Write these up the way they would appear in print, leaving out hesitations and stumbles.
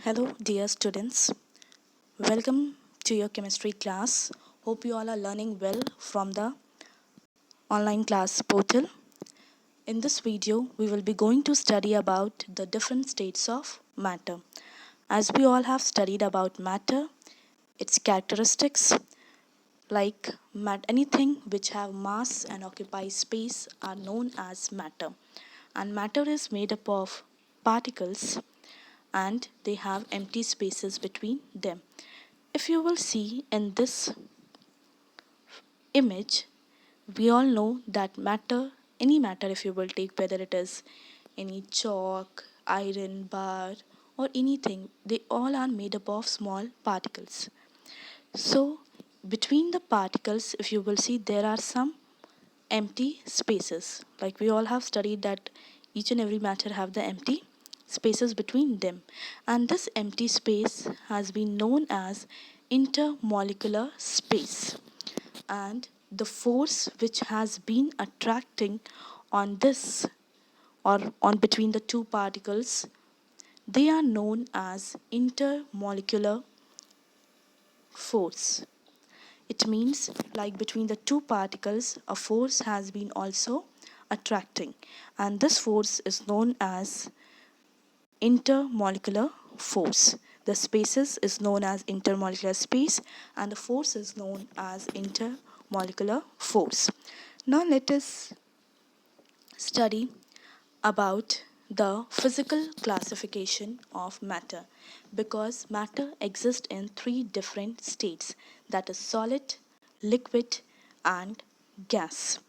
Hello, dear students. Welcome to your chemistry class. Hope you all are learning well from the online class portal. In this video, we will be going to study about the different states of matter. As we all have studied about matter, its characteristics, like anything which have mass and occupies space are known as matter. And matter is made up of particles and they have empty spaces between them. If you will see in this image, we all know that matter, any matter, if you will take, whether it is any chalk, iron bar, or anything, they all are made up of small particles. So, between the particles, if you will see, there are some empty spaces. Like we all have studied that each and every matter have the empty spaces between them, and this empty space has been known as intermolecular space. And the force which has been attracting on this or on between the two particles, they are known as intermolecular force. It means like between the two particles a force has been also attracting, and this force is known as intermolecular force. The spaces is known as intermolecular space and the force is known as intermolecular force. Now let us study about the physical classification of matter, because matter exists in three different states, that is solid, liquid and gas.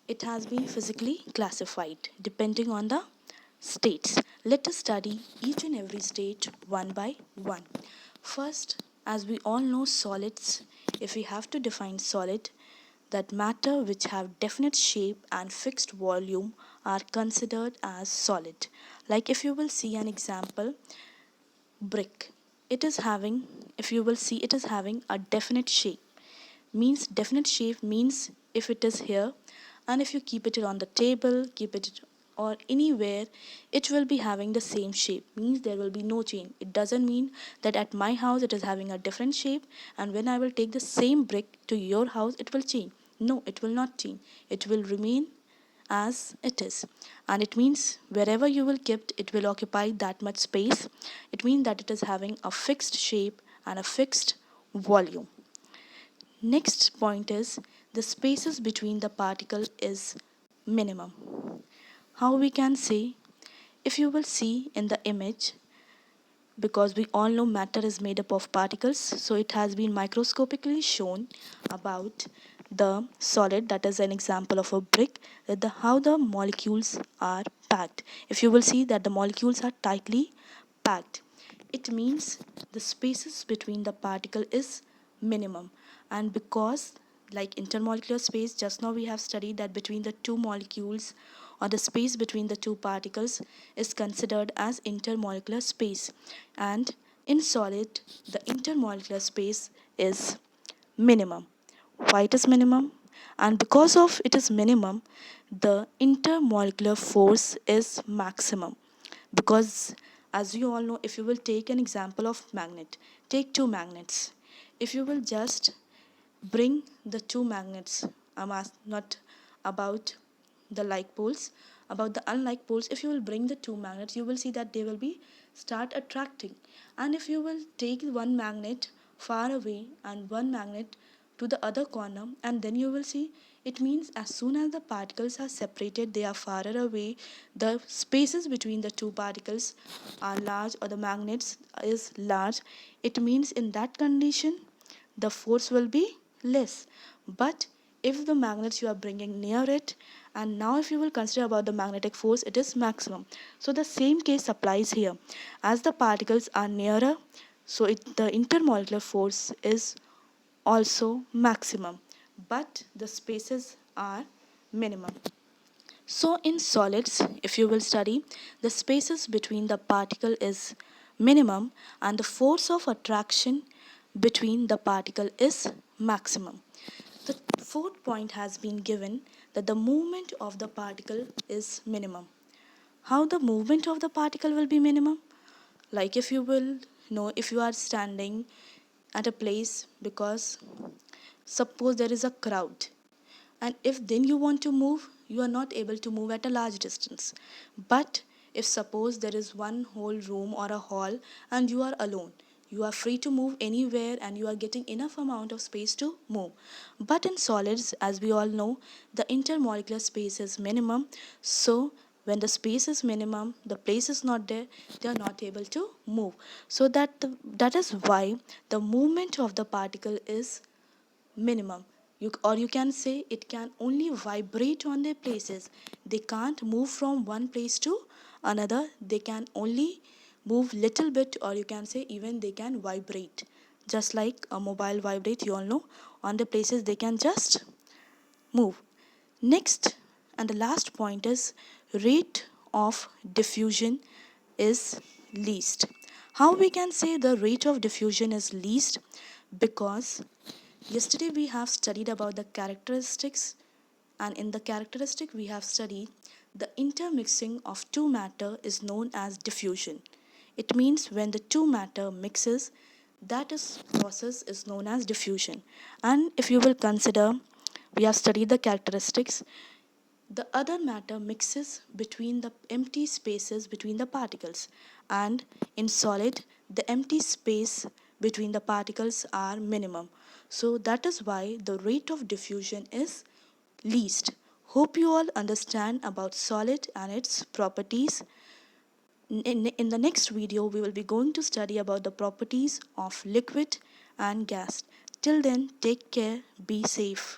It has been physically classified depending on the states. Let us study each and every state one by one. First, as we all know, solids, if we have to define solid, that matter which have definite shape and fixed volume are considered as solid. Like if you will see an example, brick. It is having, if you will see, it is having a definite shape. Means definite shape means if it is here and if you keep it on the table, keep it or anywhere, it will be having the same shape, means there will be no change. It doesn't mean that at my house it is having a different shape and when I will take the same brick to your house it will change. No, it will not change. It will remain as it is, and it means wherever you will keep it will occupy that much space. It means that it is having a fixed shape and a fixed volume. Next point is the spaces between the particle is minimum. How we can say, if you will see in the image, because we all know matter is made up of particles, so it has been microscopically shown about the solid, that is an example of a brick, that how the molecules are packed. If you will see that the molecules are tightly packed, it means the spaces between the particle is minimum. And because like intermolecular space, just now we have studied that between the two molecules or the space between the two particles is considered as intermolecular space, and in solid the intermolecular space is minimum. Why it is minimum? And because of it is minimum, the intermolecular force is maximum. Because as you all know, if you will take an example of magnet, take two magnets. If you will just bring the two magnets, not about the like poles, about the unlike poles, if you will bring the two magnets you will see that they will be start attracting. And if you will take one magnet far away and one magnet to the other corner, and then you will see, it means as soon as the particles are separated, they are farther away, the spaces between the two particles are large or the magnets is large. It means in that condition the force will be less. But if the magnets you are bringing near it, and now if you will consider about the magnetic force, it is maximum. So the same case applies here. As the particles are nearer, so the intermolecular force is also maximum, but the spaces are minimum. So in solids, if you will study, the spaces between the particle is minimum and the force of attraction between the particle is maximum. The fourth point has been given that the movement of the particle is minimum. How the movement of the particle will be minimum? Like if you will know, if you are standing at a place, because suppose there is a crowd, and if then you want to move, you are not able to move at a large distance. But if suppose there is one whole room or a hall and you are alone, you are free to move anywhere and you are getting enough amount of space to move. But in solids, as we all know, the intermolecular space is minimum. So when the space is minimum, the place is not there, they are not able to move. So that is why the movement of the particle is minimum. Or you can say it can only vibrate on their places. They can't move from one place to another. They can only move little bit, or you can say even they can vibrate. Just like a mobile vibrate, you all know, on the places they can just move. Next and the last point is rate of diffusion is least. How we can say the rate of diffusion is least? Because yesterday we have studied about the characteristics, and in the characteristic we have studied the intermixing of two matter is known as diffusion. It means when the two matter mixes, that is process is known as diffusion. And if you will consider, we have studied the characteristics, the other matter mixes between the empty spaces between the particles, and in solid, the empty space between the particles are minimum. So that is why the rate of diffusion is least. Hope you all understand about solid and its properties. In the next video, we will be going to study about the properties of liquid and gas. Till then, take care, be safe.